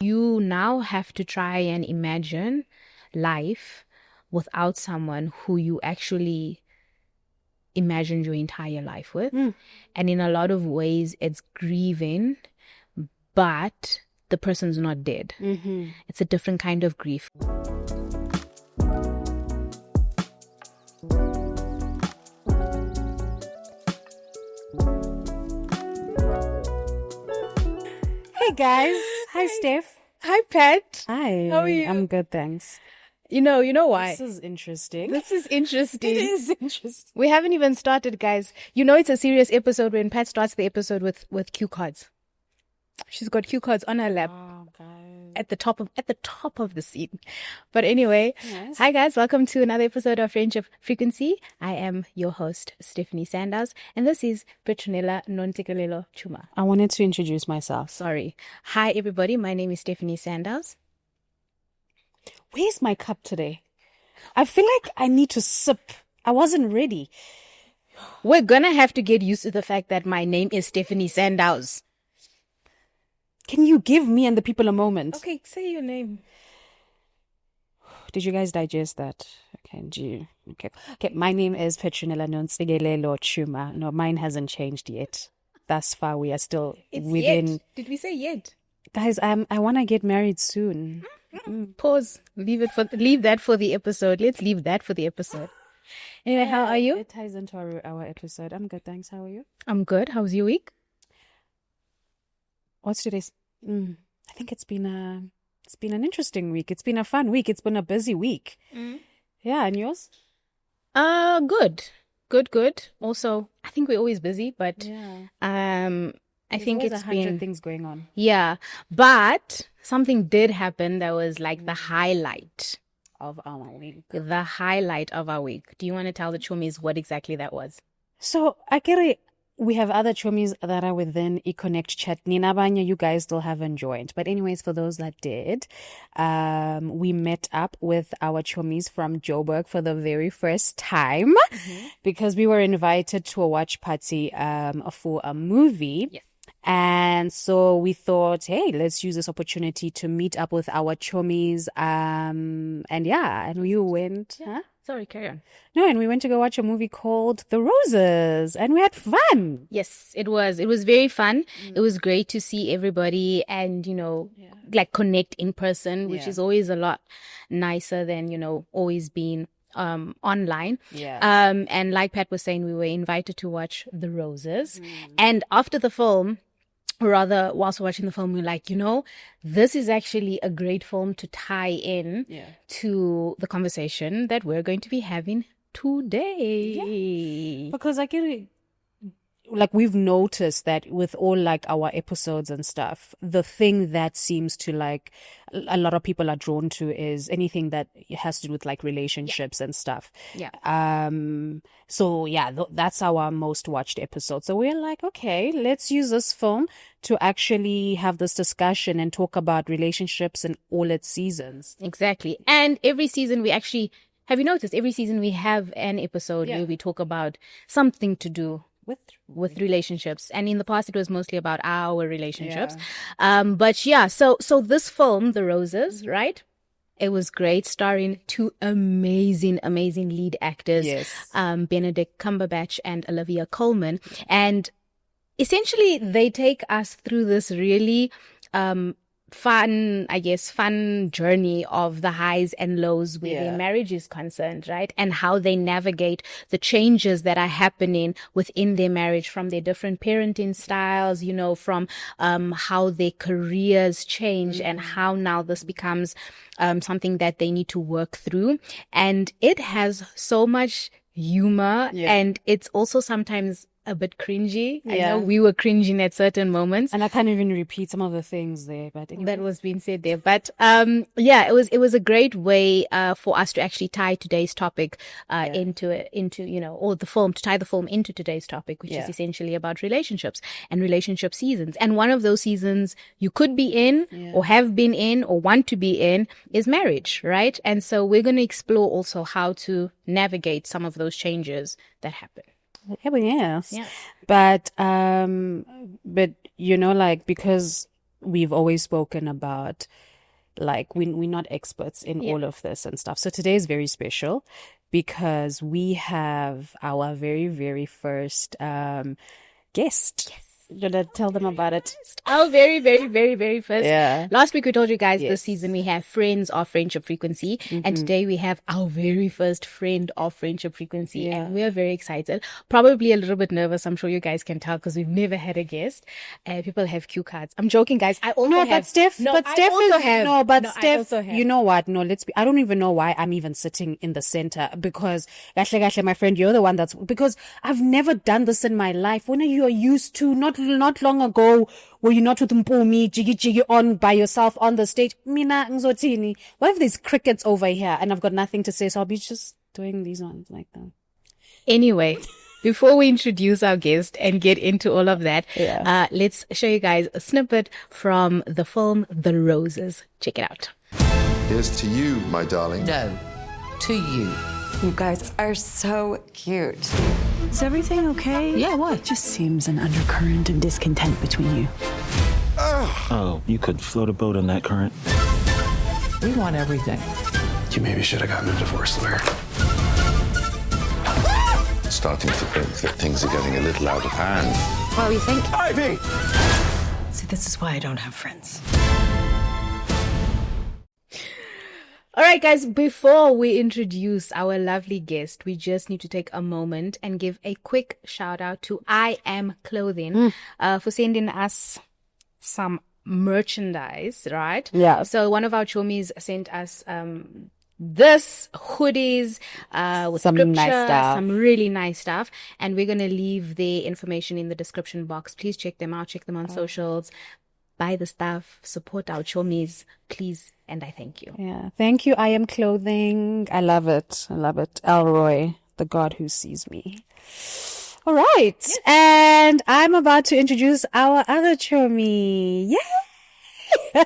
You now have to try and imagine life without someone who you actually imagined your entire life with. And in a lot of ways, it's grieving, but the person's not dead. It's a different kind of grief. Hey guys. Hi, Steph. Hi, Pat. Hi. How are you? I'm good, thanks. You know why? This is interesting. This is interesting. It is interesting. We haven't even started, guys. You know it's a serious episode when Pat starts the episode with cue cards. She's got cue cards on her lap. Oh, guys. At the top of the scene. But anyway, Yes. Hi guys, welcome to another episode of Friendship Frequency. I am your host, Stephanie Sanders, and this is Petronella Nontekelelo Chuma. I wanted to introduce myself. Sorry. Hi everybody, my name is Stephanie Sanders. Where's my cup today? I feel like I need to sip. I wasn't ready. We're gonna have to get used to the fact that my name is Stephanie Sanders. Can you give me and the people a moment? Okay, say your name. Did you guys digest that? Okay. My name is Petronella Nontsigelelo Chuma. No, mine hasn't changed yet. Thus far, we are still within. Yet. Did we say yet? Guys, I want to get married soon. Pause. Leave that for the episode. Let's leave that for the episode. Anyway, how are you? It ties into our episode. I'm good, thanks. How are you? I'm good. How's your week? What's today's? I think it's been an interesting week. It's been a fun week. It's been a busy week. Yeah, and yours? Good. Also, I think we're always busy, but Yeah. I think There's it's 100 been things going on. yeah, but something did happen that was like the highlight Of our week. the highlight of our week. Do you want to tell the Chommies what exactly that was? So, we have other chommies that are within Connect Chat. Ninabanya, you guys still haven't joined. But anyways, for those that did, we met up with our chommies from Joburg for the very first time because we were invited to a watch party for a movie. Yes. And so we thought, hey, let's use this opportunity to meet up with our chommies. And we went. Huh? Sorry, carry on. No, and we went to go watch a movie called The Roses, and we had fun. Yes, it was. It was very fun. It was great to see everybody and, like connect in person, which Yeah. is always a lot nicer than, always being online. Yeah. And like Pat was saying, we were invited to watch The Roses. And after the film, or rather, whilst watching the film, we were like, this is actually a great film to tie in to the conversation that we're going to be having today. Because we've noticed that with all like our episodes and stuff, the thing that seems to like a lot of people are drawn to is anything that has to do with like relationships and stuff. Yeah. So yeah, that's our most watched episode. So we're like, okay, let's use this film to actually have this discussion and talk about relationships in all its seasons. Exactly. And every season have you noticed every season we have an episode where we talk about something to do with relationships, and in the past it was mostly about our relationships. But yeah, so this film, The Roses, right? It was great, starring two amazing lead actors, Yes. Benedict Cumberbatch and Olivia Colman, and essentially they take us through this really fun journey of the highs and lows where their marriage is concerned, right? And how they navigate the changes that are happening within their marriage, from their different parenting styles, from how their careers change and how now this becomes something that they need to work through. And it has so much humor and it's also sometimes a bit cringy. I know we were cringing at certain moments. And I can't even repeat some of the things there, but anyway. That was being said there. But it was a great way for us to actually tie today's topic into or the film, to tie the film into today's topic, which is essentially about relationships and relationship seasons. And one of those seasons you could be in or have been in or want to be in is marriage, right? And so we're going to explore also how to navigate some of those changes that happen. Yes. Yeah. But because we've always spoken about, like, we're not experts in all of this and stuff. So today is very special because we have our very, very first guest. Should I tell them about it? Our very, very, very, very first. Yeah. Last week we told you guys this season we have friends of Friendship Frequency, and today we have our very first friend of Friendship Frequency, and we are very excited. Probably a little bit nervous. I'm sure you guys can tell because we've never had a guest. People have cue cards. I'm joking, guys. I also have. But Steph, No, but I Steph also is have. no, but No, I Steph, also have. you know what? No, I don't even know why I'm even sitting in the center because, Gashle, my friend, you're the one because I've never done this in my life. When you are used to, not long ago, were you not with Mpumi, jiggy on by yourself on the stage? Mina ngzotini. What if there's crickets over here and I've got nothing to say, so I'll be just doing these ones like that. Anyway, before we introduce our guest and get into all of that, let's show you guys a snippet from the film The Roses. Check it out. Here's to you, my darling. No, to you. You guys are so cute. Is everything okay? Yeah, what? It just seems an undercurrent of discontent between you. Oh, you could float a boat on that current. We want everything. You maybe should have gotten a divorce lawyer. Starting to think that things are getting a little out of hand. What do you think? Ivy! See, this is why I don't have friends. All right, guys, before we introduce our lovely guest, we just need to take a moment and give a quick shout out to I Am Clothing for sending us some merchandise, right? Yeah. So one of our chomies sent us this hoodies with Some scripture, nice stuff. some really nice stuff, and we're gonna leave the information in the description box. Please check them out, check them on socials, buy the stuff, support our chomies, please, and I thank you. Yeah. Thank you, I Am Clothing. I love it. Elroy, the God who sees me. All right. Yes. And I'm about to introduce our other chomie. Yay!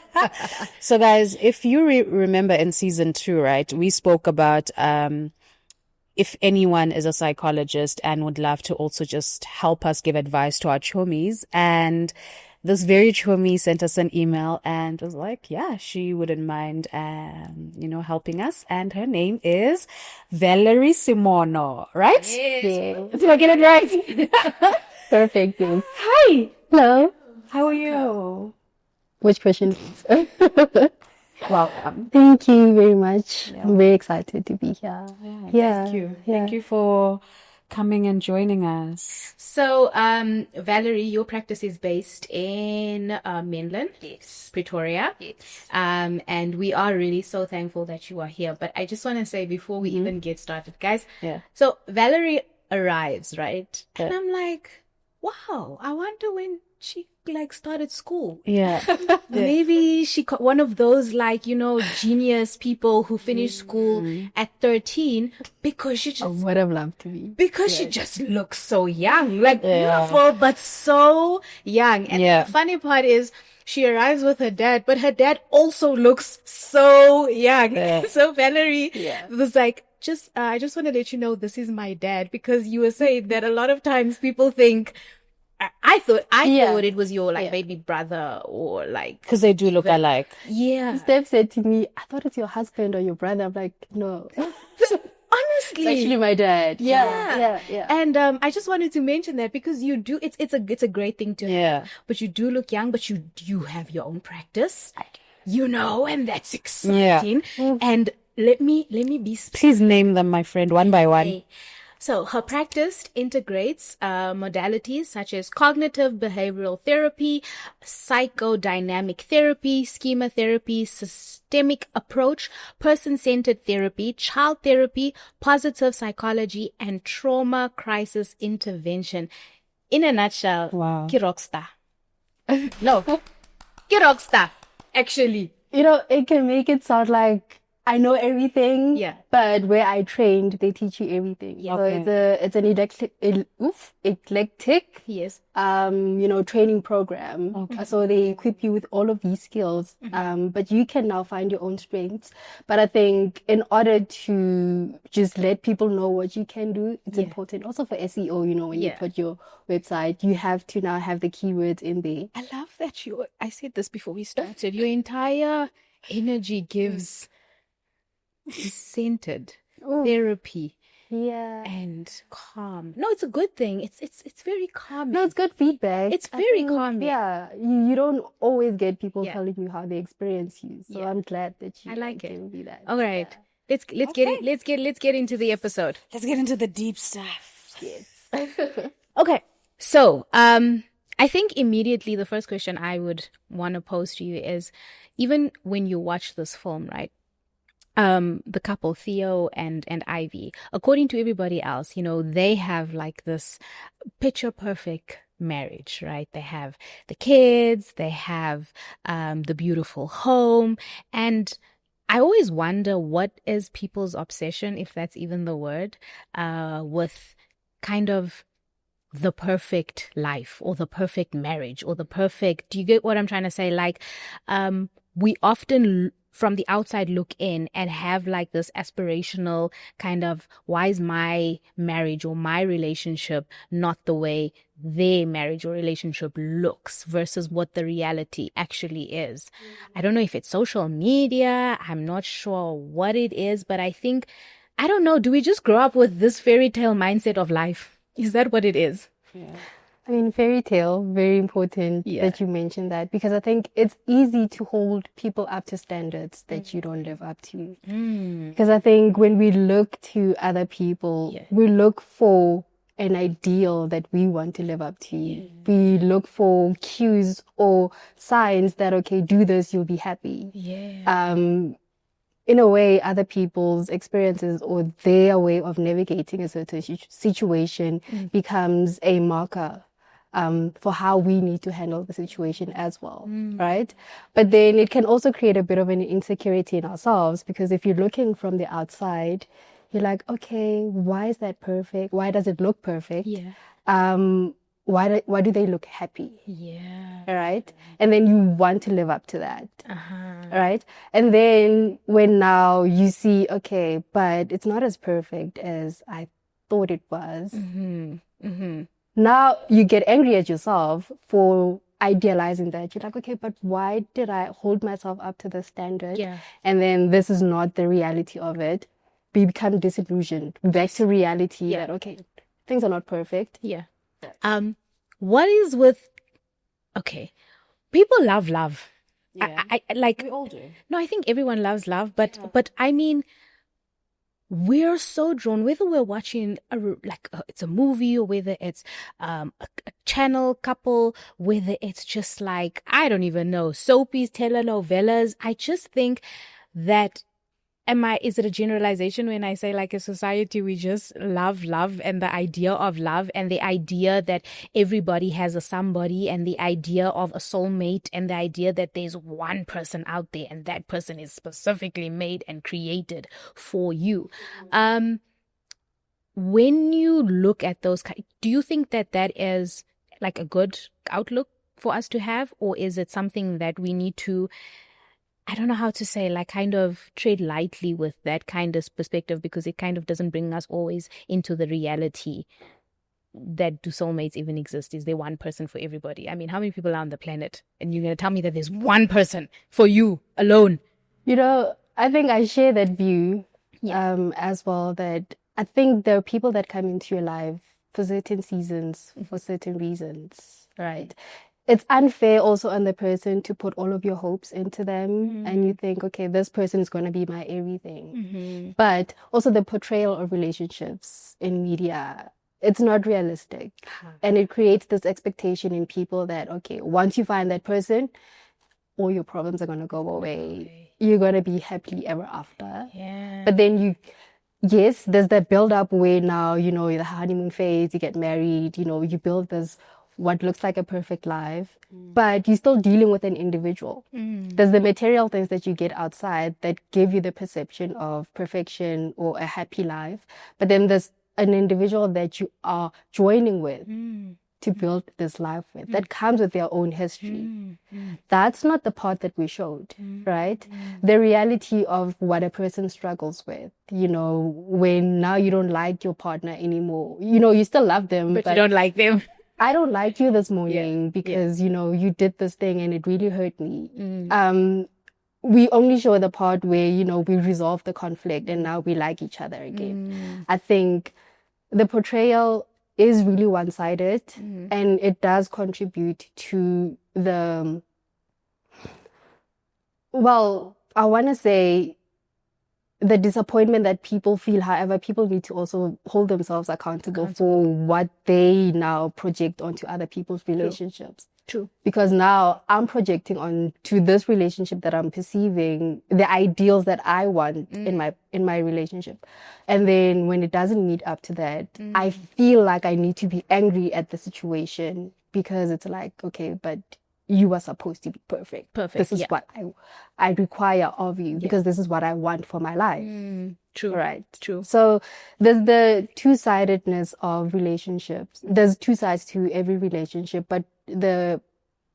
So guys, if you remember in season 2, right, we spoke about, if anyone is a psychologist and would love to also just help us give advice to our chomies, and this very chomie sent us an email and was like, yeah, she wouldn't mind, helping us. And her name is Valery Semono, right? Yes. Did I get it right? Perfect. Hi. Hello. How are you? Which question? Welcome. Thank you very much. I'm very excited to be here. Thank you. Thank you for coming and joining us. So, Valerie, your practice is based in Menlyn, Pretoria. And we are really so thankful that you are here. But I just want to say before we even get started, guys. Yeah. So Valerie arrives, right? Yeah. And I'm like, wow, I wonder when she started school. Yeah. Maybe she one of those genius people who finished school at 13 because she just I would have loved to be. Because she just looks so young, beautiful but so young. And the funny part is she arrives with her dad, but her dad also looks so young. Yeah. So Valerie was like, I just want to let you know this is my dad, because you were saying that a lot of times people think I thought it was your baby brother or because they do look alike. Yeah. Steph said to me, I thought it's your husband or your brother. I'm like, no. Honestly, it's actually my dad. Yeah. And I just wanted to mention that because you do. It's a great thing to have. But you do look young. But you have your own practice. I do. And that's exciting. Yeah. And let me be specific. Please name them, my friend, one by one. Okay. So her practice integrates modalities such as cognitive behavioral therapy, psychodynamic therapy, schema therapy, systemic approach, person-centered therapy, child therapy, positive psychology, and trauma crisis intervention. In a nutshell, ki rockstar. No, ki rockstar, actually. It can make it sound like I know everything. Yeah. But where I trained, they teach you everything. Yeah. So it's an eclectic. Yes. Training program. Okay. So they equip you with all of these skills. But you can now find your own strengths. But I think in order to just let people know what you can do, it's important. Also for SEO, when you put your website, you have to now have the keywords in there. I love that I said this before we started. Your entire energy gives centered therapy. Yeah. And calm. No, it's a good thing. It's very calming. No, it's good feedback. It's very calming. Yeah. You don't always get people telling you how they experience you. So I'm glad that you I like it. gave me that. All right. Let's get into the episode. Let's get into the deep stuff. Yes. Okay. So, I think immediately the first question I would want to pose to you is, even when you watch this film, right? The couple Theo and Ivy, according to everybody else, they have like this picture perfect marriage, right? They have the kids, they have the beautiful home, and I always wonder what is people's obsession, if that's even the word, with kind of the perfect life or the perfect marriage or the perfect, do you get what I'm trying to say? Like, we often from the outside look in and have like this aspirational kind of, why is my marriage or my relationship not the way their marriage or relationship looks versus what the reality actually is? I don't know if it's social media. I'm not sure what it is, but I think, I don't know, do we just grow up with this fairy tale mindset of life? Is that what it is? Yeah. I mean, fairy tale, very important that you mentioned that, because I think it's easy to hold people up to standards that you don't live up to. Because I think when we look to other people, we look for an ideal that we want to live up to. We look for cues or signs that, okay, do this, you'll be happy. In a way, other people's experiences or their way of navigating a certain situation becomes a marker for how we need to handle the situation as well, right? But then it can also create a bit of an insecurity in ourselves, because if you're looking from the outside, you're like, okay, why is that perfect? Why does it look perfect? Why do they look happy? Right? And then you want to live up to that. Right? And then when now you see, okay, but it's not as perfect as I thought it was. Now you get angry at yourself for idealizing that. You're like, okay, but why did I hold myself up to the standard? And then this is not the reality of it. We become disillusioned. Back to reality that, okay, things are not perfect. What is with, okay, people love love. I like, we all do. No, I think everyone loves love, but I mean, we're so drawn, whether we're watching it's a movie or whether it's a channel couple, whether it's just like, I don't even know, soapies, telenovelas. I just think that, is it a generalization when I say like a society, we just love and the idea of love and the idea that everybody has a somebody and the idea of a soulmate and the idea that there's one person out there and that person is specifically made and created for you. When you look at those, do you think that is like a good outlook for us to have, or is it something that we need to, I don't know how to say, like kind of tread lightly with that kind of perspective, because it kind of doesn't bring us always into the reality that do soulmates even exist? Is there one person for everybody? I mean, how many people are on the planet? And you're going to tell me that there's one person for you alone? I think I share that view as well, that I think there are people that come into your life for certain seasons, for certain reasons, right? It's unfair also on the person to put all of your hopes into them and you think, okay, this person is going to be my everything. But also the portrayal of relationships in media, it's not realistic. And it creates this expectation in people that, okay, once you find that person, all your problems are going to go away. You're going to be happily ever after. But then there's that build up where now, the honeymoon phase, you get married, you build this what looks like a perfect life, but you're still dealing with an individual. There's the material things that you get outside that give you the perception of perfection or a happy life, but then there's an individual that you are joining with to build this life with that comes with their own history. That's not the part that we showed, right? The reality of what a person struggles with, you know, when now you don't like your partner anymore, you know, you still love them, but you don't like them. I don't like you this morning because, you know, you did this thing and it really hurt me. We only show the part where, you know, we resolve the conflict and now we like each other again. I think the portrayal is really one-sided and it does contribute to the, well, I want to say the disappointment that people feel. However, people need to also hold themselves accountable for what they now project onto other people's relationships. True. Because now I'm projecting on to this relationship that I'm perceiving the ideals that I want in my relationship. And then when it doesn't meet up to that, I feel like I need to be angry at the situation because it's like, okay, but you are supposed to be perfect. This is what I require of you because this is what I want for my life. True. Right. True. So there's the two-sidedness of relationships. There's two sides to every relationship, but the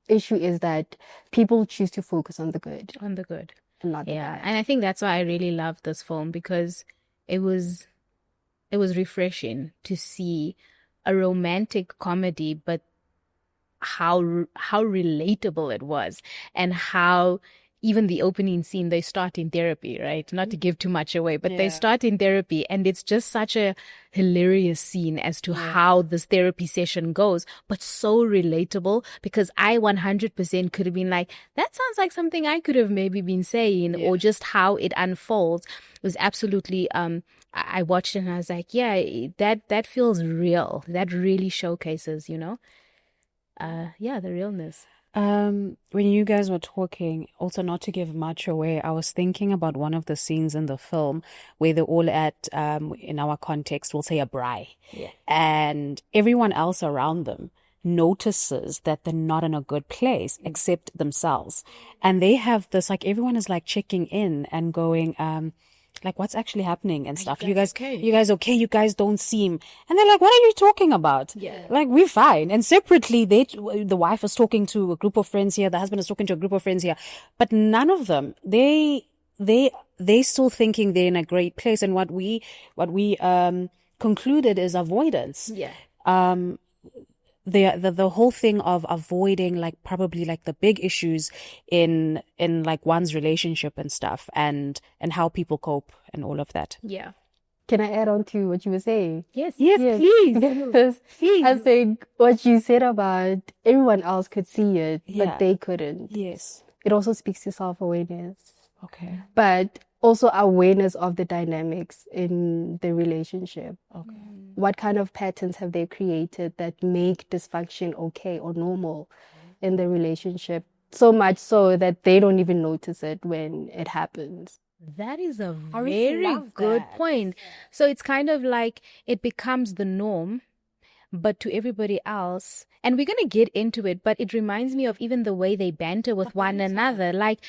issue is that people choose to focus on the good. On the good. And not the bad. And I think that's why I really loved this film, because it was refreshing to see a romantic comedy, but how relatable it was, and how even the opening scene, they start in therapy, right? Not to give too much away, but they start in therapy, and it's just such a hilarious scene as to how this therapy session goes, but so relatable, because I 100% could have been like, that sounds like something I could have maybe been saying, or just how it unfolds was absolutely, I watched it and I was like, yeah, that feels real. That really showcases, you know, the realness. When you guys were talking, also not to give much away, I was thinking about one of the scenes in the film where they're all at, in our context, we'll say a braai. And everyone else around them notices that they're not in a good place except themselves. And they have this, like, everyone is like checking in and going, like, what's actually happening and stuff. You guys okay? You guys don't seem. And they're like, what are you talking about? Like, we're fine. And separately, the wife is talking to a group of friends here. The husband is talking to a group of friends here. But none of them, they still thinking they're in a great place. And what we concluded is avoidance. The whole thing of avoiding, like, probably like the big issues in like one's relationship and stuff, and how people cope and all of that. Can I add on to what you were saying? Yes, please. Because I think what you said about everyone else could see it, but they couldn't. It also speaks to self-awareness. Okay. But also awareness of the dynamics in the relationship. Okay. What kind of patterns have they created that make dysfunction okay or normal in the relationship? So much so that they don't even notice it when it happens. That is a very good point. So it's kind of like it becomes the norm, but to everybody else, and we're going to get into it, but it reminds me of even the way they banter with one another. Like,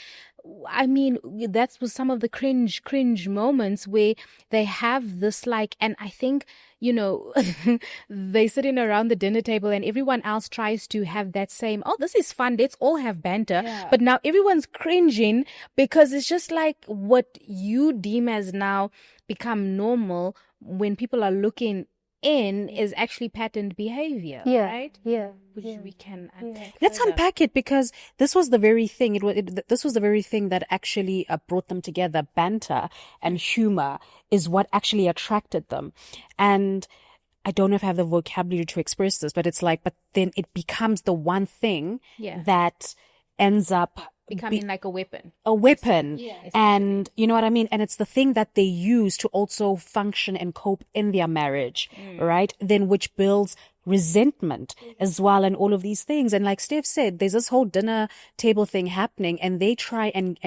I mean, that was some of the cringe moments where they have this, like, and I think, you know, they sitting around the dinner table and everyone else tries to have that same, oh, this is fun, let's all have banter. But now everyone's cringing because it's just like what you deem as now become normal when people are looking in is actually patterned behavior, right? Which we can unpack. Let's unpack it, because this was the very thing. This was the very thing that actually brought them together. Banter and humor is what actually attracted them. And I don't know if I have the vocabulary to express this, but it's like, but then it becomes the one thing that ends up becoming like a weapon. And you know what I mean? And it's the thing that they use to also function and cope in their marriage, right? Then which builds resentment as well, and all of these things. And like Steph said, there's this whole dinner table thing happening, and they try and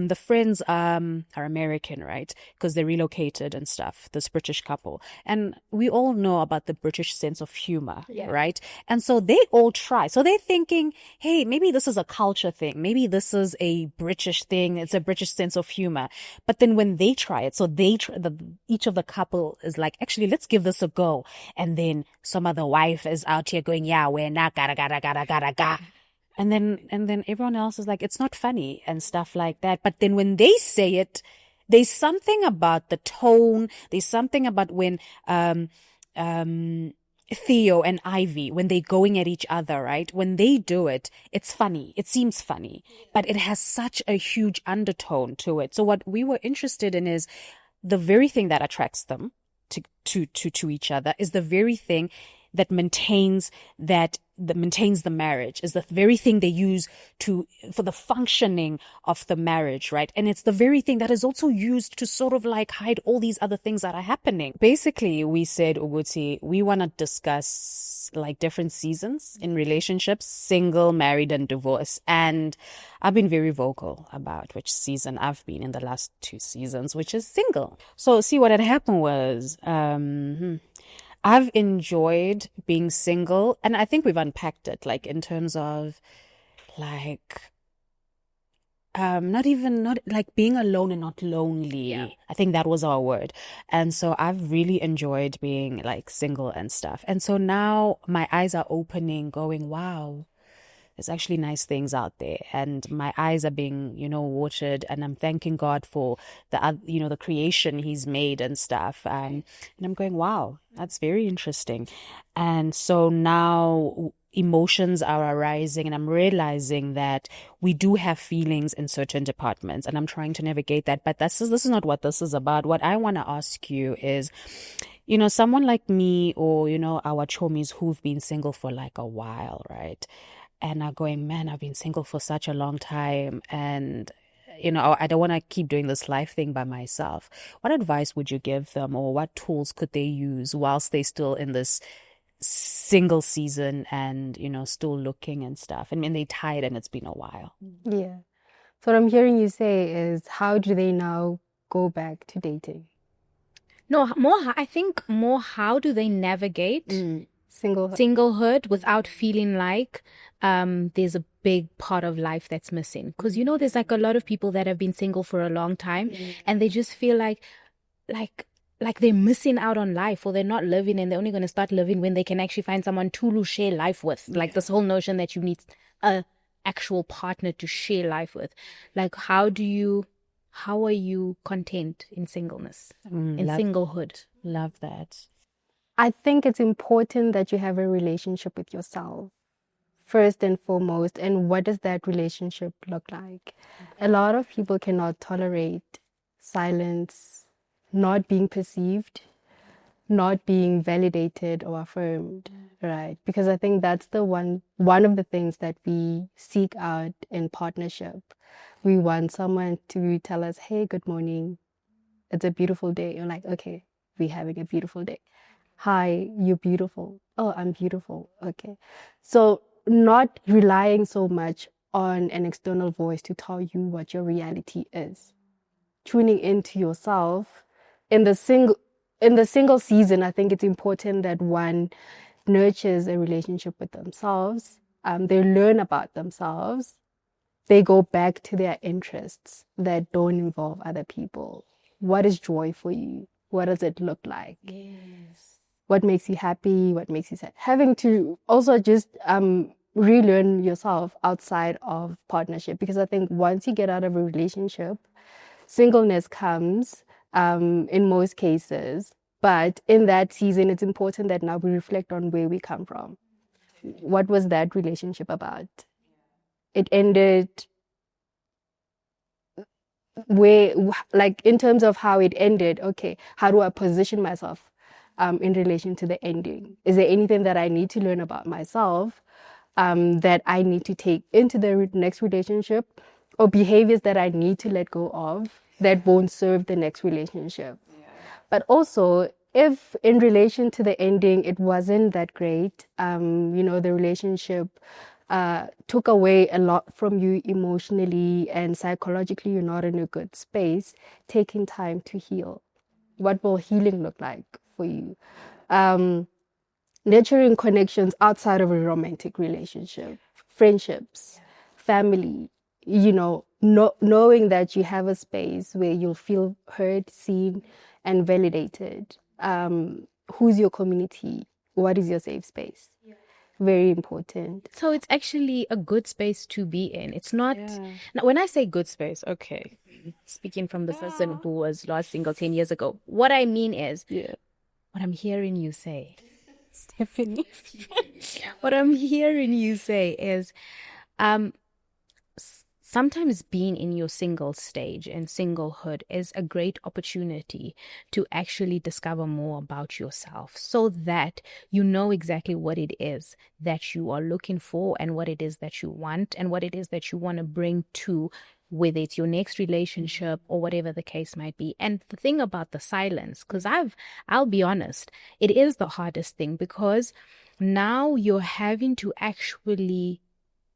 the friends are American, right? Because they relocated and stuff, this British couple. And we all know about the British sense of humor, right? And so they all try. So they're thinking, hey, maybe this is a culture thing. Maybe this is a British thing. It's a British sense of humor. But then when they try it, so each of the couple is like, actually, let's give this a go. And then some other wife is out here going, yeah, we're not ga. And then everyone else is like, it's not funny and stuff like that. But then when they say it, there's something about the tone. There's something about when Theo and Ivy, when they're going at each other, right? When they do it, it's funny. It seems funny, but it has such a huge undertone to it. So what we were interested in is the very thing that attracts them to each other is the very thing that maintains the marriage, is the very thing they use for the functioning of the marriage, right? And it's the very thing that is also used to sort of like hide all these other things that are happening. Basically, we said, Uguti, we want to discuss like different seasons in relationships, single, married, and divorce. And I've been very vocal about which season I've been in the last 2 seasons, which is single. So see, what had happened was, I've enjoyed being single, and I think we've unpacked it, like in terms of like, not like being alone and not lonely. Yeah. I think that was our word. And so I've really enjoyed being like single and stuff. And so now my eyes are opening, going, wow, there's actually nice things out there. And my eyes are being, watered, and I'm thanking God for the creation he's made and stuff. And I'm going, wow, that's very interesting. And so now emotions are arising, and I'm realizing that we do have feelings in certain departments, and I'm trying to navigate that. But this is not what this is about. What I want to ask you is, someone like me or, our chomies who've been single for like a while, right? And are going, man, I've been single for such a long time, and I don't want to keep doing this life thing by myself. What advice would you give them, or what tools could they use whilst they're still in this single season and, still looking and stuff? I mean, they're tired and it's been a while. Yeah. So what I'm hearing you say is, how do they now go back to dating? No, I think more, how do they navigate singlehood without feeling like there's a big part of life that's missing? Because there's like a lot of people that have been single for a long time, and they just feel like they're missing out on life, or they're not living, and they're only going to start living when they can actually find someone to share life with. Like this whole notion that you need a actual partner to share life with. Like, how are you content in singleness, in singlehood? Love that. I think it's important that you have a relationship with yourself, first and foremost. And what does that relationship look like? A lot of people cannot tolerate silence, not being perceived, not being validated or affirmed, right? Because I think that's the one of the things that we seek out in partnership. We want someone to tell us, hey, good morning, it's a beautiful day. You're like, okay, we're having a beautiful day. Hi, you're beautiful. Oh, I'm beautiful. Okay. So not relying so much on an external voice to tell you what your reality is. Tuning into yourself. In the single season, I think it's important that one nurtures a relationship with themselves. They learn about themselves. They go back to their interests that don't involve other people. What is joy for you? What does it look like? Yes. What makes you happy? What makes you sad? Having to also just relearn yourself outside of partnership, because I think once you get out of a relationship, singleness comes in most cases. But in that season, it's important that now we reflect on where we come from. What was that relationship about? It ended where, like in terms of how it ended, okay, how do I position myself in relation to the ending? Is there anything that I need to learn about myself that I need to take into the next relationship, or behaviors that I need to let go of that won't serve the next relationship? Yeah. But also, if in relation to the ending, it wasn't that great, the relationship took away a lot from you emotionally and psychologically, you're not in a good space, taking time to heal. What will healing look like for you? Nurturing connections outside of a romantic relationship, friendships, family, knowing that you have a space where you'll feel heard, seen, and validated. Who's your community? What is your safe space? Very important. So it's actually a good space to be in. It's not... Now, when I say good space, okay, speaking from the person who was last single 10 years ago, what I mean is... What I'm hearing you say... Stephanie. What I'm hearing you say is... sometimes being in your single stage and singlehood is a great opportunity to actually discover more about yourself so that you know exactly what it is that you are looking for and what it is that you want and what it is that you want to bring to, whether it's your next relationship or whatever the case might be. And the thing about the silence, because I'll be honest, it is the hardest thing, because now you're having to actually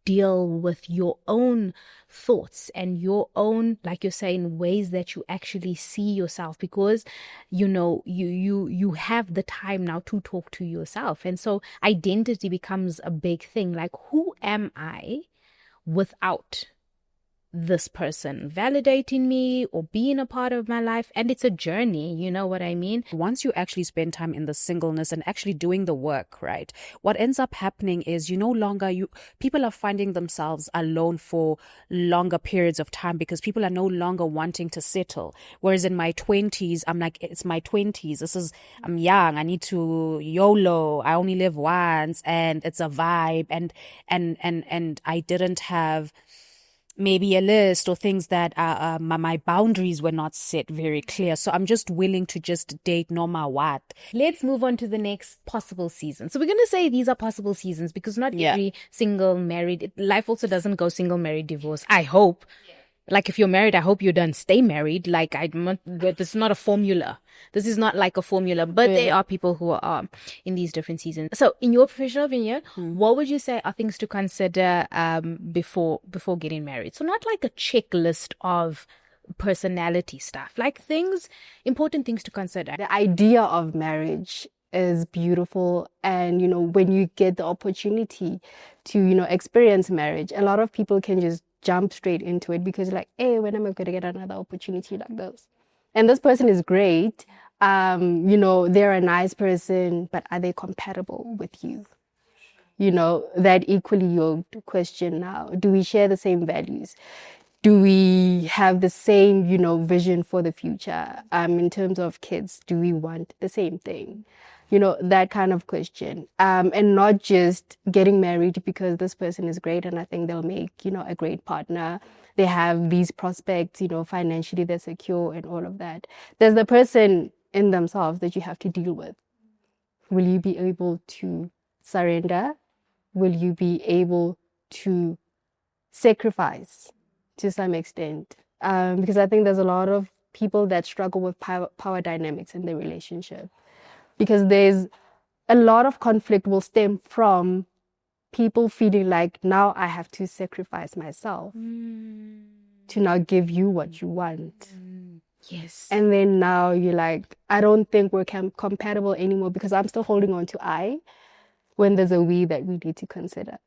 deal with your own thoughts and your own, like you're saying, ways that you actually see yourself, because you have the time now to talk to yourself. And so identity becomes a big thing. Like, who am I without this person validating me or being a part of my life? And it's a journey, you know what I mean? Once you actually spend time in the singleness and actually doing the work, right, what ends up happening is people are finding themselves alone for longer periods of time, because people are no longer wanting to settle. Whereas in my 20s, I'm like, it's my 20s. I'm young. I need to YOLO. I only live once, and it's a vibe. And I didn't have maybe a list or things that my boundaries were not set very clear. So I'm just willing to just date no matter what. Let's move on to the next possible season. So we're going to say these are possible seasons, because not every single married, life also doesn't go single, married, divorce. I hope. Like, if you're married, I hope you don't stay married. Like, this is not a formula. This is not like a formula, but there are people who are in these different seasons. So in your professional opinion, what would you say are things to consider before getting married? So not like a checklist of personality stuff, like important things to consider. The idea of marriage is beautiful, and when you get the opportunity to experience marriage, a lot of people can just jump straight into it because like, hey, when am I going to get another opportunity like this? And this person is great. They're a nice person, but are they compatible with you? That equally yoked question now. Do we share the same values? Do we have the same, vision for the future? In terms of kids, do we want the same thing? That kind of question. And not just getting married because this person is great and I think they'll make, a great partner. They have these prospects, financially they're secure and all of that. There's the person in themselves that you have to deal with. Will you be able to surrender? Will you be able to sacrifice to some extent? Because I think there's a lot of people that struggle with power dynamics in their relationship. Because there's a lot of conflict will stem from people feeling like, now I have to sacrifice myself to now give you what you want. Yes. And then now you're like, I don't think we're compatible anymore because I'm still holding on to I, when there's a we that we need to consider.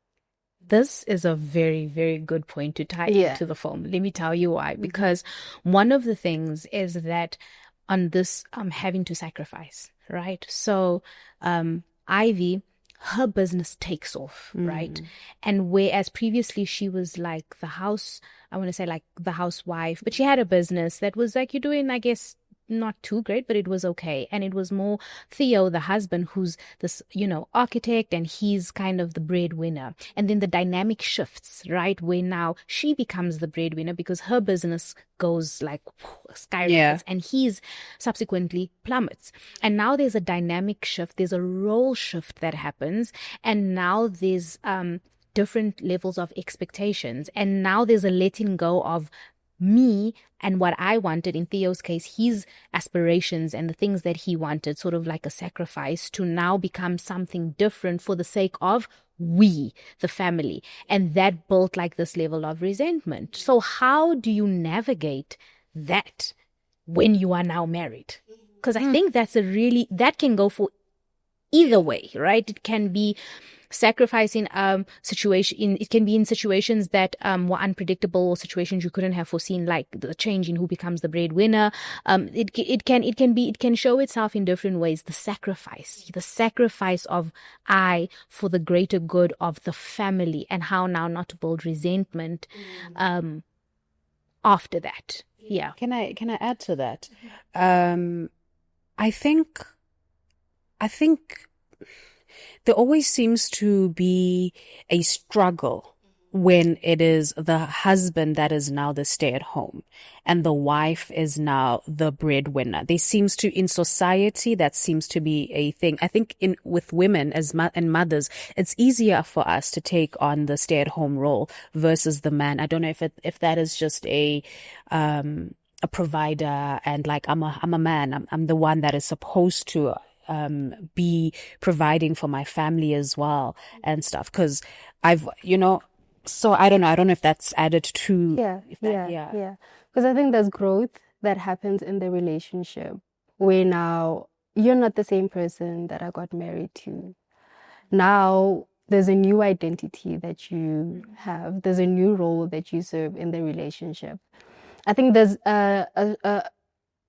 This is a very, very good point to tie into the film. Let me tell you why. Because one of the things is that on this having to sacrifice, right? So Ivy, her business takes off, right? And whereas previously she was like the housewife, but she had a business that was like, you're doing, I guess, not too great, but it was okay. And it was more Theo, the husband, who's this, architect, and he's kind of the breadwinner. And then the dynamic shifts, right? Where now she becomes the breadwinner because her business goes like skyrockets and he's subsequently plummets. And now there's a dynamic shift. There's a role shift that happens. And now there's different levels of expectations. And now there's a letting go of me and what I wanted, in Theo's case, his aspirations and the things that he wanted, sort of like a sacrifice, to now become something different for the sake of we, the family. And that built like this level of resentment. So how do you navigate that when you are now married? Because I think that's that can go for either way, right? It can be sacrificing situation. It can be in situations that were unpredictable, or situations you couldn't have foreseen, like the change in who becomes the breadwinner. It can show itself in different ways. The sacrifice of I for the greater good of the family, and how now not to build resentment after that. Yeah. Can I add to that? I think there always seems to be a struggle when it is the husband that is now the stay-at-home and the wife is now the breadwinner. In society, that seems to be a thing. I think with women and mothers, it's easier for us to take on the stay-at-home role versus the man. I don't know if that is just a provider, and like I'm a man. I'm the one that is supposed to be providing for my family as well and stuff, because so I don't know if that's added to because I think there's growth that happens in the relationship where now you're not the same person that I got married to. Now there's a new identity that you have, there's a new role that you serve in the relationship. I think there's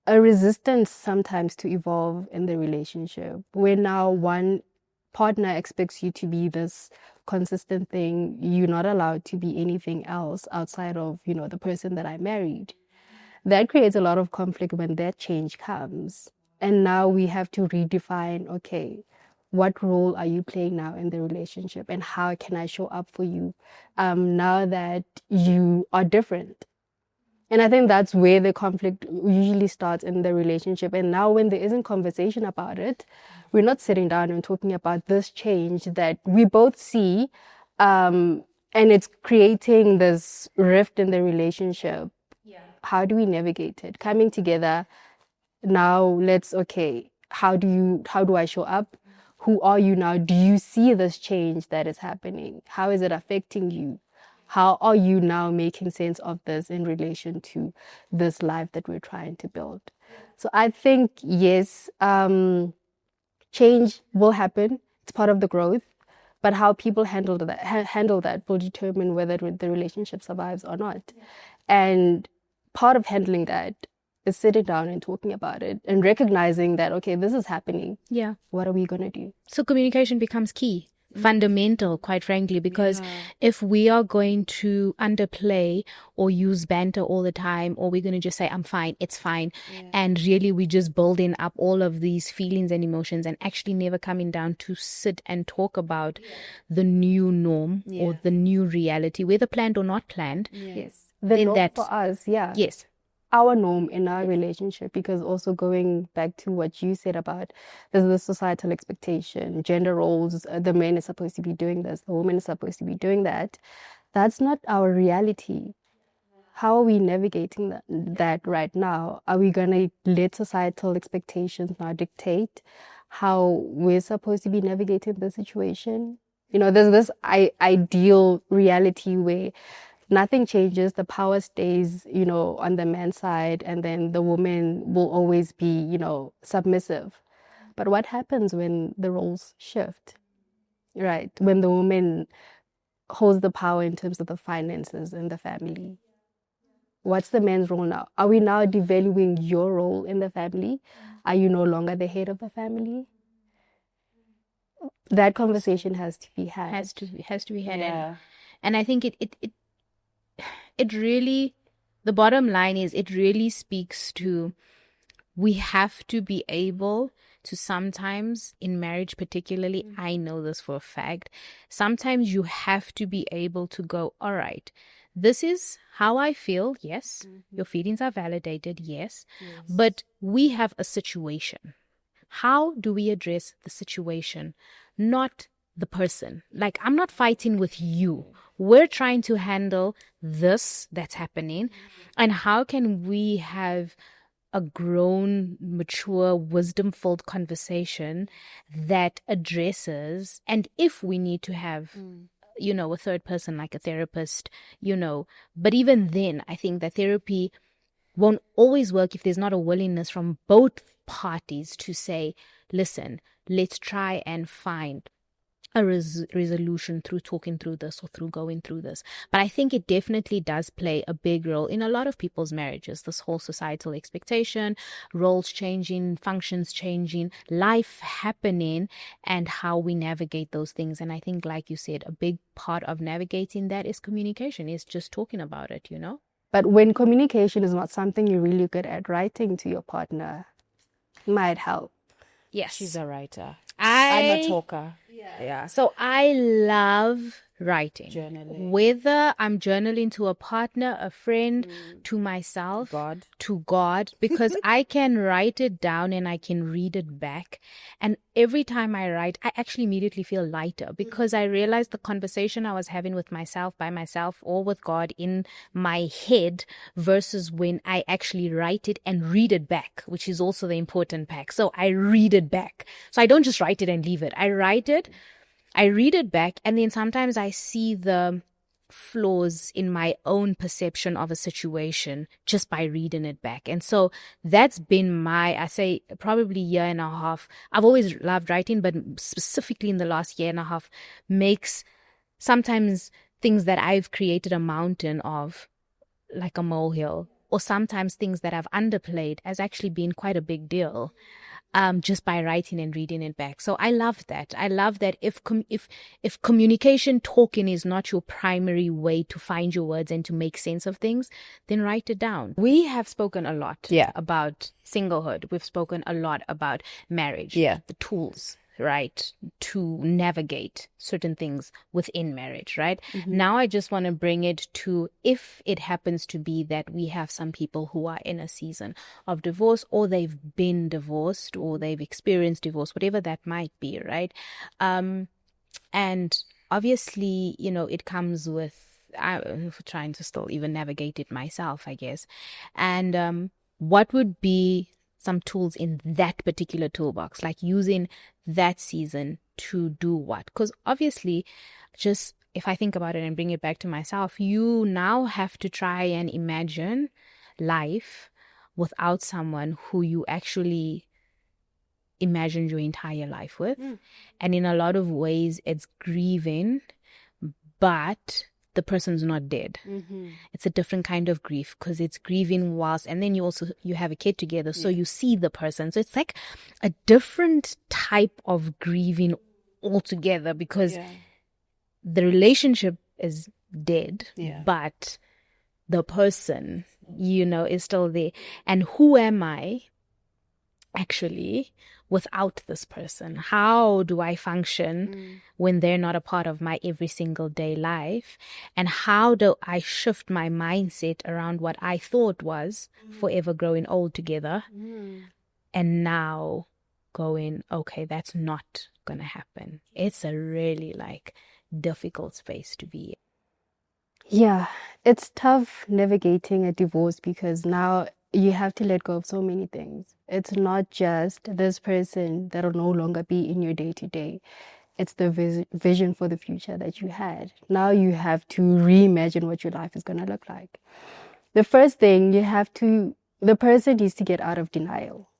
a resistance sometimes to evolve in the relationship, where now one partner expects you to be this consistent thing. You're not allowed to be anything else outside of, the person that I married. That creates a lot of conflict when that change comes. And now we have to redefine, okay, what role are you playing now in the relationship, and how can I show up for you now that you are different? And I think that's where the conflict usually starts in the relationship. And now when there isn't conversation about it, we're not sitting down and talking about this change that we both see, and it's creating this rift in the relationship. Yeah. How do we navigate it? Coming together, now how do I show up? Who are you now? Do you see this change that is happening? How is it affecting you? How are you now making sense of this in relation to this life that we're trying to build? So I think, yes, change will happen. It's part of the growth. But how people handle that will determine whether the relationship survives or not. And part of handling that is sitting down and talking about it and recognizing that, okay, this is happening. Yeah. What are we going to do? So communication becomes key. Fundamental, quite frankly, because if we are going to underplay or use banter all the time, or we're going to just say, I'm fine, it's fine, and really we're just building up all of these feelings and emotions and actually never coming down to sit and talk about the new norm or the new reality, whether planned or not planned. Yes. The norm for us, Yes. Our norm in our relationship, because also going back to what you said about there's the societal expectation, gender roles, the man is supposed to be doing this, the woman is supposed to be doing that. That's not our reality. How are we navigating that right now? Are we going to let societal expectations now dictate how we're supposed to be navigating the situation? There's this ideal reality where nothing changes, the power stays, on the man's side, and then the woman will always be, submissive. But what happens when the roles shift, right? When the woman holds the power in terms of the finances in the family? What's the man's role now? Are we now devaluing your role in the family? Are you no longer the head of the family? That conversation has to be had. Has to be had. Yeah. And I think it really, the bottom line is, it really speaks to, we have to be able to sometimes, in marriage particularly, I know this for a fact, sometimes you have to be able to go, all right, this is how I feel, yes, your feelings are validated, yes, but we have a situation. How do we address the situation? Not the person. Like, I'm not fighting with you. We're trying to handle this that's happening. And how can we have a grown, mature, wisdom-filled conversation that addresses, and if we need to have, a third person like a therapist, but even then, I think that therapy won't always work if there's not a willingness from both parties to say, listen, let's try and find a resolution through talking through this or through going through this. But I think it definitely does play a big role in a lot of people's marriages, this whole societal expectation, roles changing, functions changing, life happening, and how we navigate those things. And I think, like you said, a big part of navigating that is communication, is just talking about it, But when communication is not something you're really good at, writing to your partner might help. Yes. She's a writer. I'm a talker. Yeah. So I love writing. Journaling. Whether I'm journaling to a partner, a friend, to myself, to God, because I can write it down and I can read it back. And every time I write, I actually immediately feel lighter because I realize the conversation I was having with myself, by myself, or with God in my head versus when I actually write it and read it back, which is also the important part. So I read it back. So I don't just write it and leave it. I write it, I read it back, and then sometimes I see the flaws in my own perception of a situation just by reading it back. And so that's been I say probably year and a half. I've always loved writing, but specifically in the last year and a half makes sometimes things that I've created a mountain of like a molehill, or sometimes things that I've underplayed as actually being quite a big deal. Just by writing and reading it back. So I love that. I love that if communication, talking is not your primary way to find your words and to make sense of things, then write it down. We have spoken a lot about singlehood. We've spoken a lot about marriage, the tools, right, to navigate certain things within marriage, right? Now I just want to bring it to, if it happens to be that we have some people who are in a season of divorce, or they've been divorced, or they've experienced divorce, whatever that might be, right? And obviously, it comes with trying to still even navigate it myself, I guess. And what would be some tools in that particular toolbox, like using that season to do what? Because obviously, just if I think about it and bring it back to myself, you now have to try and imagine life without someone who you actually imagined your entire life with. And in a lot of ways, it's grieving, but the person's not dead. It's a different kind of grief, because it's grieving whilst, and then you have a kid together, so you see the person. So it's like a different type of grieving altogether, because the relationship is dead, but the person, is still there. And who am I actually without this person? How do I function when they're not a part of my every single day life? And how do I shift my mindset around what I thought was forever growing old together, and now going, okay, that's not gonna happen? It's a really difficult space to be in. Yeah, it's tough navigating a divorce, because now you have to let go of so many things. It's not just this person that will no longer be in your day-to-day. It's the vision for the future that you had. Now you have to reimagine what your life is going to look like. The first thing the person needs to get out of denial,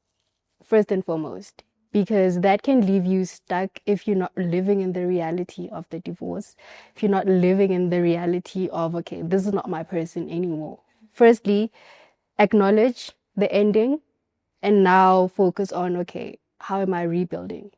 first and foremost, because that can leave you stuck if you're not living in the reality of the divorce, if you're not living in the reality of, okay, this is not my person anymore. Firstly, acknowledge the ending, and now focus on, okay, how am I rebuilding?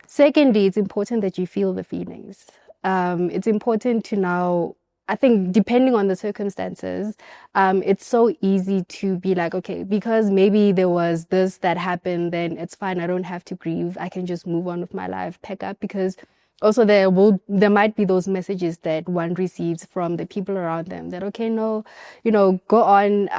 Secondly, it's important that you feel the feelings. It's important to now, I think, depending on the circumstances, it's so easy to be like, okay, because maybe there was this that happened, then it's fine. I don't have to grieve. I can just move on with my life, pack up, because also there might be those messages that one receives from the people around them that, okay, no, go on.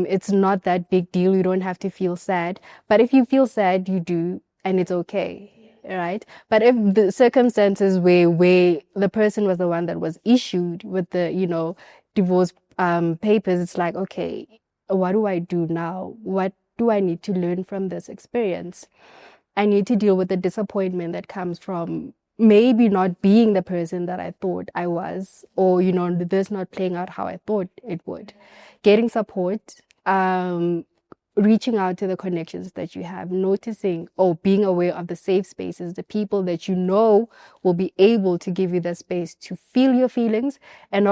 It's not that big deal. You don't have to feel sad. But if you feel sad, you do, and it's okay, right? But if the circumstances where the person was the one that was issued with the, divorce papers, it's like, okay, what do I do now? What do I need to learn from this experience? I need to deal with the disappointment that comes from maybe not being the person that I thought I was, or, this not playing out how I thought it would. Getting support, reaching out to the connections that you have, noticing or being aware of the safe spaces, the people that will be able to give you the space to feel your feelings and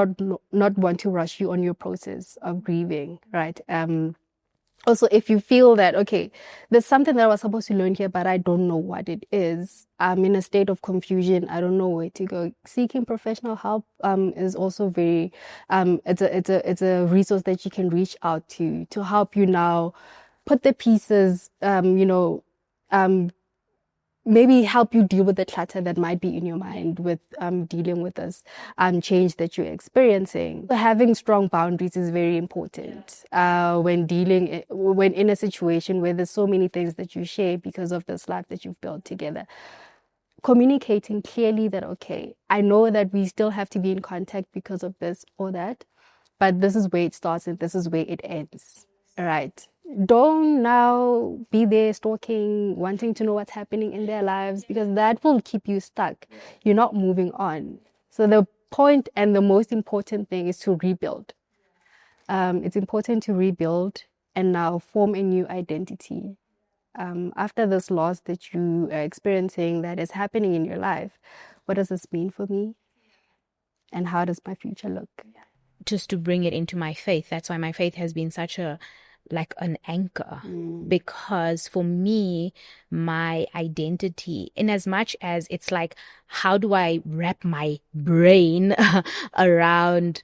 not want to rush you on your process of grieving, right? Also, if you feel that, okay, there's something that I was supposed to learn here, but I don't know what it is. I'm in a state of confusion. I don't know where to go. Seeking professional help is also very, it's a resource that you can reach out to help you now put the pieces, maybe help you deal with the clutter that might be in your mind with dealing with this change that you're experiencing. Having strong boundaries is very important when in a situation where there's so many things that you share because of this life that you've built together. Communicating clearly that, okay, I know that we still have to be in contact because of this or that, but this is where it starts and this is where it ends, right? Don't now be there stalking, wanting to know what's happening in their lives, because that will keep you stuck. You're not moving on. So the point and the most important thing is to rebuild. It's important to rebuild and now form a new identity. After this loss that you are experiencing that is happening in your life, what does this mean for me? And how does my future look? Just to bring it into my faith, that's why my faith has been such like an anchor, because for me, my identity, in as much as it's like, how do I wrap my brain around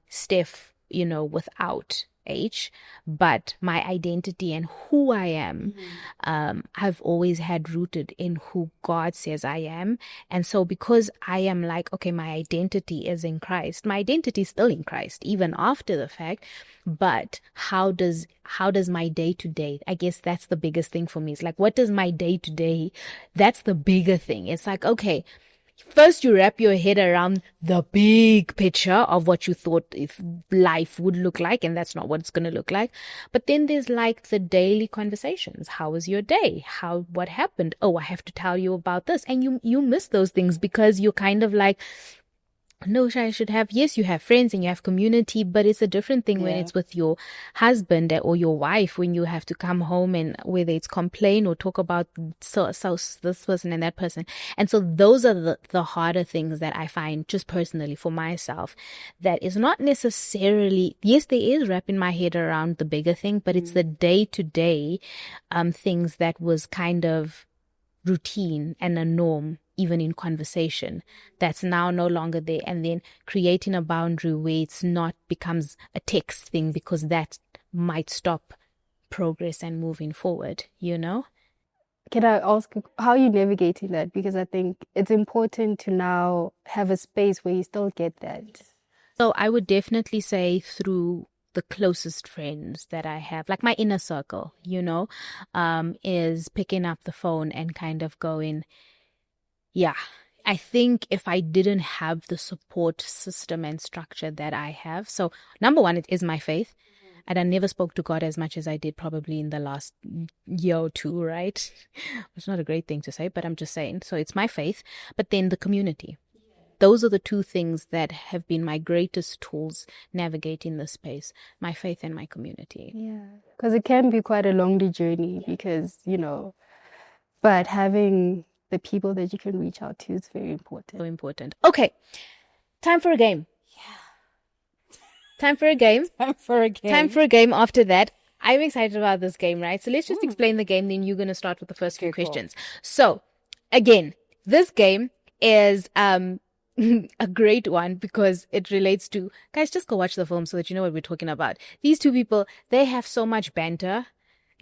Steph, without H, but my identity and who I am, I've always had rooted in who God says I am. And so because I am like, okay, my identity is in Christ, my identity is still in Christ, even after the fact. But how does my day to day, I guess that's the biggest thing for me. It's like, what does my day to day, that's the bigger thing. It's like, okay, first you wrap your head around the big picture of what you thought if life would look like, and that's not what it's going to look like. But then there's like the daily conversations. How was your day? What happened? Oh, I have to tell you about this. And you miss those things because you're kind of like, no, I should have, yes, you have friends and you have community, but it's a different thing when it's with your husband or your wife, when you have to come home and whether it's complain or talk about this person and that person. And so those are the harder things that I find just personally for myself, that is not necessarily, yes, there is wrapping my head around the bigger thing, but it's the day-to-day things that was kind of routine and a norm, even in conversation, that's now no longer there. And then creating a boundary where it's not becomes a text thing, because that might stop progress and moving forward, Can I ask how are you navigating that? Because I think it's important to now have a space where you still get that. So I would definitely say through the closest friends that I have, like my inner circle, is picking up the phone and kind of going, yeah, I think if I didn't have the support system and structure that I have, so number one, it is my faith. And I never spoke to God as much as I did probably in the last year or two, right? It's not a great thing to say, but I'm just saying. So it's my faith, but then the community. Those are the two things that have been my greatest tools navigating this space, my faith and my community. Yeah, because it can be quite a lonely journey because, but having the people that you can reach out to is very important. So important. Okay, time for a game. Yeah. Time for a game. Time for a game after that. I'm excited about this game, right? So let's just explain the game, then you're going to start with the first few questions. So, again, this game is a great one because it relates to, guys, just go watch the film so that you know what we're talking about. These two people, they have so much banter.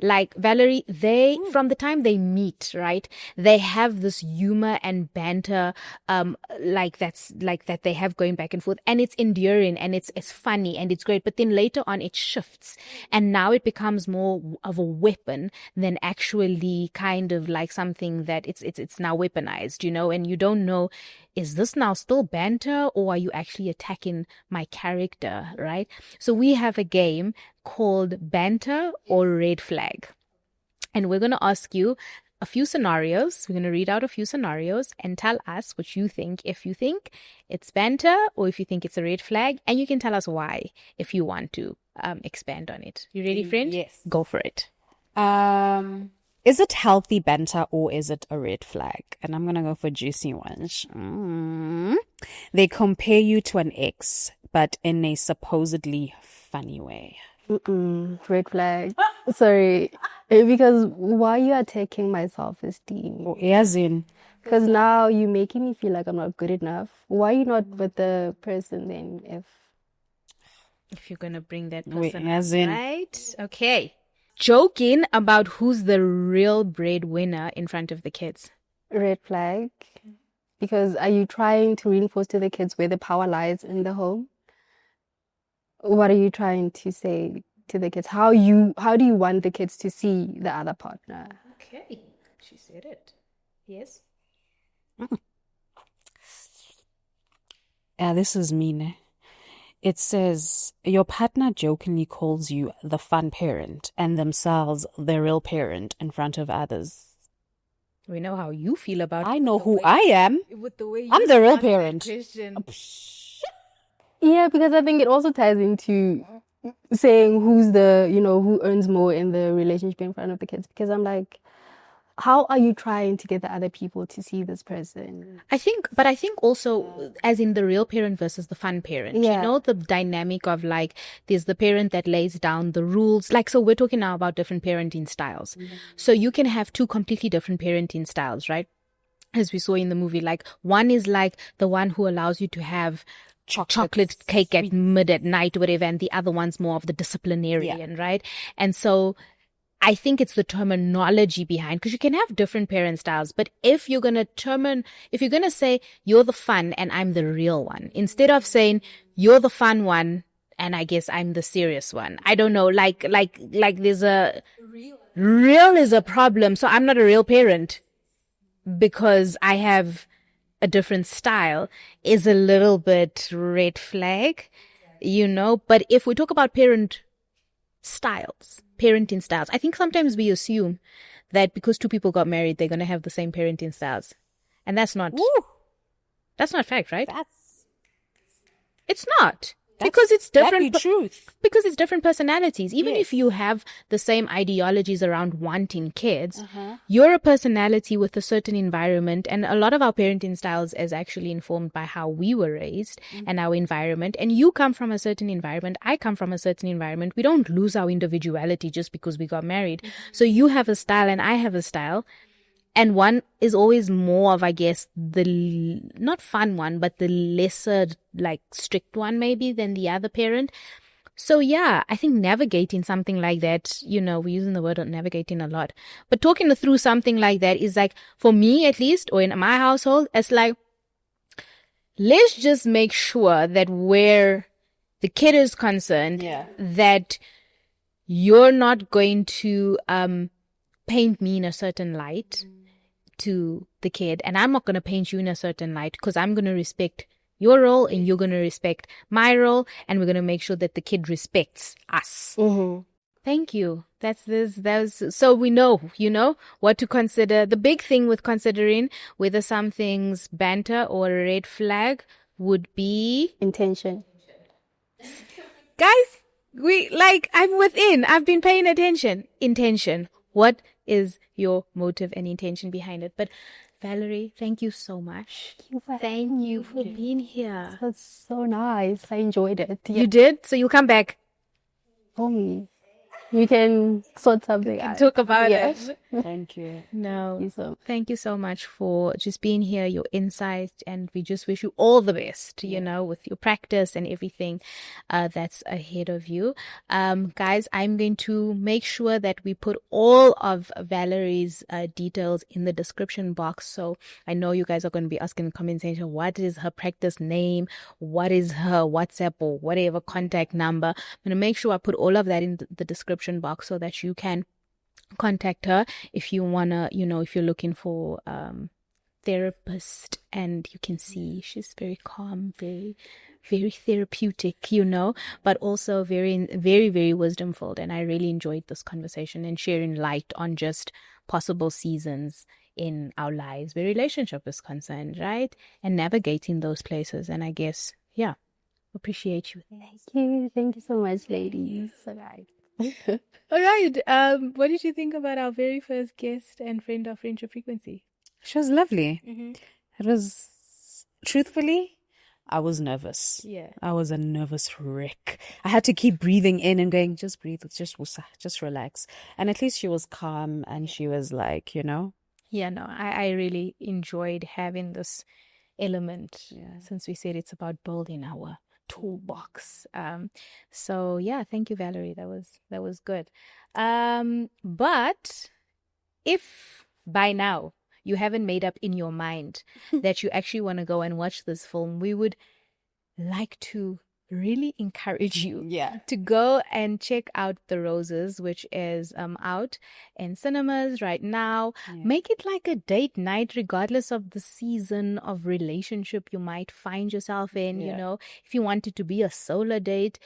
Like Valerie, they, from the time they meet, right, they have this humor and banter, that they have going back and forth, and it's endearing and it's funny and it's great. But then later on it shifts and now it becomes more of a weapon than actually kind of like something that it's now weaponized, and you don't know, is this now still banter or are you actually attacking my character, right? So we have a game called Banter or Red Flag. And we're going to ask you a few scenarios. We're going to read out a few scenarios and tell us what you think. If you think it's banter or if you think it's a red flag, and you can tell us why if you want to expand on it. You ready, friend? Yes. Go for it. Is it healthy banter or is it a red flag? And I'm going to go for juicy ones. They compare you to an ex, but in a supposedly funny way. Red flag. Sorry. Because why are you attacking my self-esteem? Oh, as in? Because now you're making me feel like I'm not good enough. Why are you not with the person then if you're going to bring that person up, as in? Right? Okay. Joking about who's the real breadwinner in front of the kids. Red flag. Because are you trying to reinforce to the kids where the power lies in the home? What are you trying to say to the kids? How do you want the kids to see the other partner? Okay, she said it. Yes. This is mean. It says your partner jokingly calls you the fun parent and themselves the real parent in front of others. We know how you feel about. I know who I am. With the way I'm the real parent. Yeah, because I think it also ties into saying who's who earns more in the relationship in front of the kids. Because I'm like, how are you trying to get the other people to see this person? I think also as in the real parent versus the fun parent, the dynamic of like, there's the parent that lays down the rules. Like, so we're talking now about different parenting styles. Mm-hmm. So you can have two completely different parenting styles, right? As we saw in the movie, like one is like the one who allows you to have chocolate cake at night, whatever, and the other one's more of the disciplinarian, right? And so I think it's the terminology behind, because you can have different parent styles, but if you're going to say you're the fun and I'm the real one, instead of saying you're the fun one and I guess I'm the serious one, I don't know, like there's a real is a problem. So I'm not a real parent because I have a different style is a little bit red flag, but if we talk about parenting styles, I think sometimes we assume that because two people got married, they're going to have the same parenting styles. And that's not fact, right? It's not. Because it's different. Truth. Because it's different personalities. Even if you have the same ideologies around wanting kids, you're a personality with a certain environment. And a lot of our parenting styles is actually informed by how we were raised and our environment. And you come from a certain environment. I come from a certain environment. We don't lose our individuality just because we got married. So you have a style and I have a style. And one is always more of, I guess, the not fun one, but the lesser, like, strict one maybe than the other parent. So yeah, I think navigating something like that, we're using the word navigating a lot, but talking through something like that is like, for me at least, or in my household, it's like, let's just make sure that where the kid is concerned, that you're not going to paint me in a certain light to the kid, and I'm not going to paint you in a certain light, because I'm going to respect your role and you're going to respect my role, and we're going to make sure that the kid respects us. Thank you. So we know, what to consider. The big thing with considering whether something's banter or a red flag would be intention. Guys, I've been paying attention. Intention. What is your motive and intention behind it? But Valerie, thank you so much. Thank you for being here. That's so nice. I enjoyed it. You did? So you'll come back? You can sort something out. Talk about it. Thank you. No, So thank you so much for just being here, your insights, and we just wish you all the best, with your practice and everything that's ahead of you. Guys, I'm going to make sure that we put all of Valerie's details in the description box. So I know you guys are going to be asking in the comment section, what is her practice name? What is her WhatsApp or whatever contact number? I'm going to make sure I put all of that in the description box so that you can contact her if you wanna, if you're looking for therapist, and you can see she's very calm, very, very therapeutic, but also very, very, very wisdom filled. And I really enjoyed this conversation and sharing light on just possible seasons in our lives where relationship is concerned, right? And navigating those places. And I guess, appreciate you. thank you so much, ladies. All right. All right. What did you think about our very first guest and friend of Friendship Frequency? She was lovely. It was, truthfully, I was nervous. Yeah. I was a nervous wreck. I had to keep breathing in and going, just breathe, just relax. And at least she was calm and she was like, Yeah, no, I really enjoyed having this element since we said it's about building our toolbox. So yeah, thank you, Valerie. That was good. But if by now you haven't made up in your mind that you actually want to go and watch this film, we would like to really encourage you to go and check out The Roses, which is out in cinemas right now. Make it like a date night regardless of the season of relationship you might find yourself in. If you want it to be a solo date,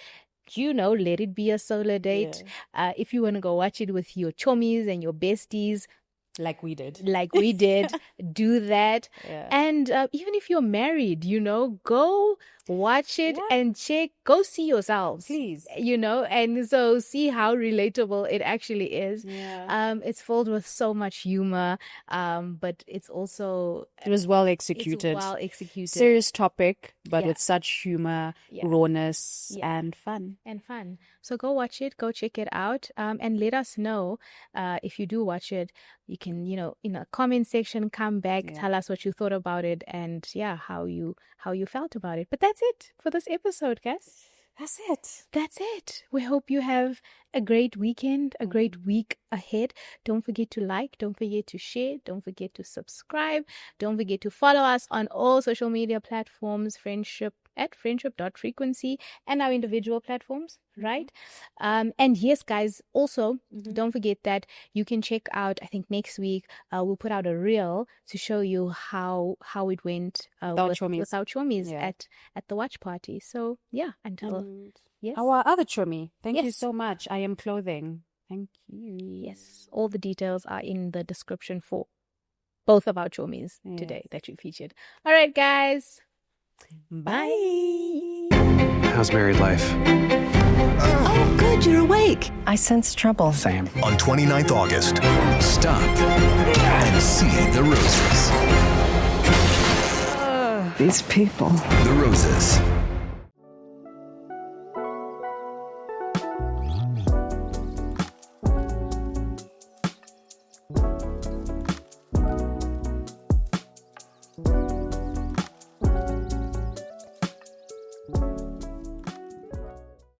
let it be a solo date. If you want to go watch it with your chommies and your besties, like we did, do that. And even if you're married, go watch it and go see yourselves, please, and so see how relatable it actually is. It's filled with so much humor, but it was well executed. Serious topic, but with such humor, rawness, and fun. So go watch it, go check it out, and let us know if you do watch it. You can, in a comment section, come back, tell us what you thought about it, and how you felt about it. But that's it for this episode, guys. That's it. We hope you have a great weekend, a great week ahead. Don't forget to like, don't forget to share, don't forget to subscribe, don't forget to follow us on all social media platforms, friendship@friendship.frequency, and our individual platforms, right? And yes, guys, also don't forget that you can check out, I think next week we'll put out a reel to show you how it went with our chommies at the watch party. So until our other chommy, thank you so much. I am clothing. Thank you. Yes, all the details are in the description for both of our chommies today that you featured. All right, guys. Bye. How's married life? Oh, good, you're awake. I sense trouble. Same. On 29th August, stop and see The Roses. These people. The Roses.